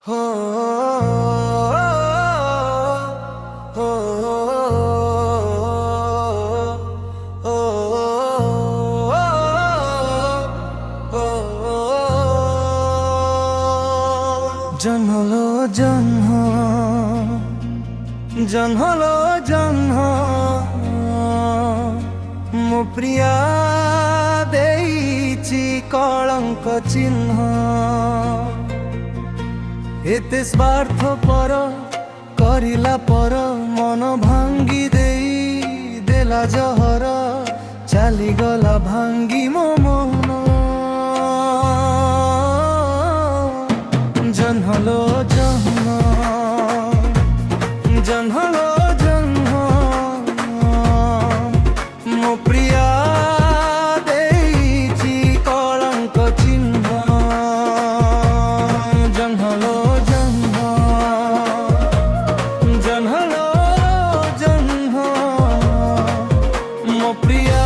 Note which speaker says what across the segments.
Speaker 1: हो हो জন্মলো জন্ম জন্মলো জন্ম ମୋ ପ୍ରିୟା ଦେଇଛି କଳଙ୍କ ଚିହ୍ନ ଏତେ ସ୍ୱାର୍ଥପର କରିଲା ପର ମନ ଭାଙ୍ଗି ଦେଇ ଦେଲା ଜହର ଚାଲିଗଲା ଭାଙ୍ଗି ମୋ ମନ ଜହ୍ନଲୋ ଜହ୍ନ ଜହ୍ନଲୋ ଜହ୍ନ ମୋ ପ୍ରିୟା ଦେଇଛି କଳଙ୍କ ଚିହ୍ନ ଜହ୍ନଲୋ ଜହ୍ନ ଜହ୍ନଲୋ ଜହ୍ନ ମୋ ପ୍ରିୟା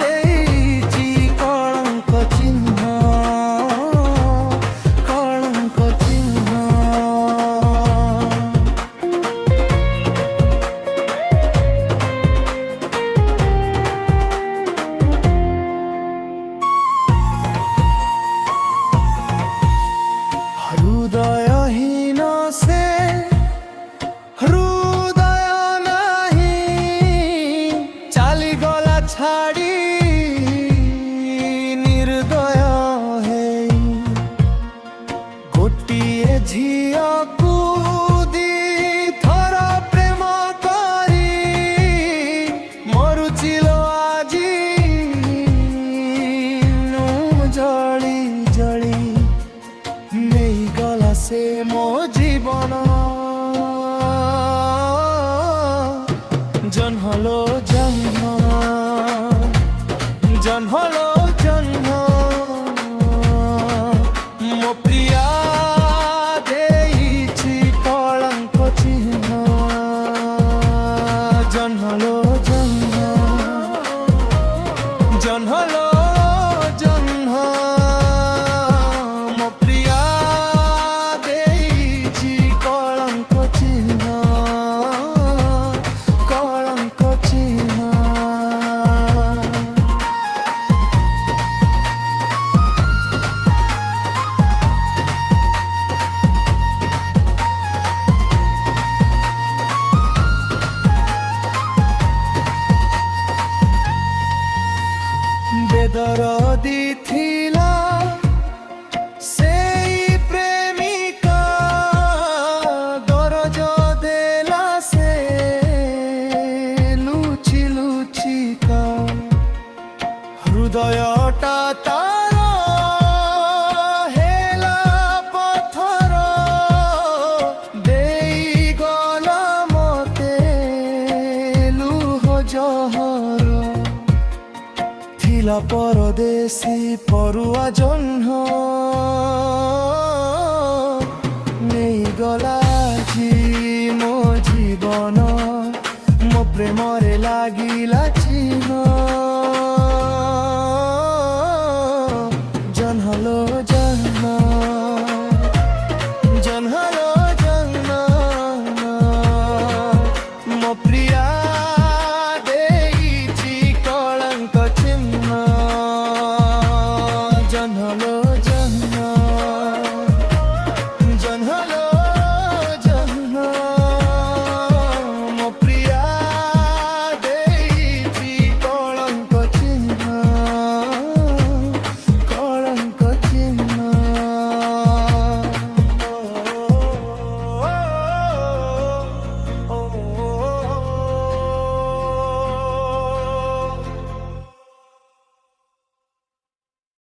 Speaker 1: ଦେଇଛି କଳଙ୍କ ଚିହ୍ନ କଳଙ୍କ ଚିହ୍ନ হৃদয়হীন সে হৃদয় নাহি চালিগলা ছাড়ি নির্দয় হেই গোটিয়ে ঝিয়কু দি থর প্রেম করি মরুচিল আজি জଳି জଳି ନେଇଗଲା ସେ ମୋ ଜୀବନ ଜହ୍ନଲୋ ଜହ୍ନ ଜହ୍ନଲୋ ଜହ୍ନ ମୋ ପ୍ରିୟା ଦେଇଛି କଳଙ୍କ ଚିହ୍ନ ଜହ୍ନଲୋ ଜହ୍ନ ଜହ୍ନଲୋ ଜହ୍ନ ମୋ ପ୍ରିୟା ଦେଇଛି କଳଙ୍କ ଚିହ୍ନ କଳଙ୍କ ଚିହ୍ନ ବେଦରଦି ଥିଲା ସେଇ ପ୍ରେମିକା ଦରଜ ଦେଲା ସେ ଲୁଚି ଲୁଚିକା ହୃଦୟଟା ତାର ହେଲା ପଥର ଦେଇଗଲା ମତେ ଲୁହ ଜହର ଥିଲା ପରଦେଶୀ ପରୁଆ ଜହ୍ନ ନେଇଗଲା ଆଜି ମୋ ଜୀବନ ମୋ ପ୍ରେମରେ ଲାଗିଲା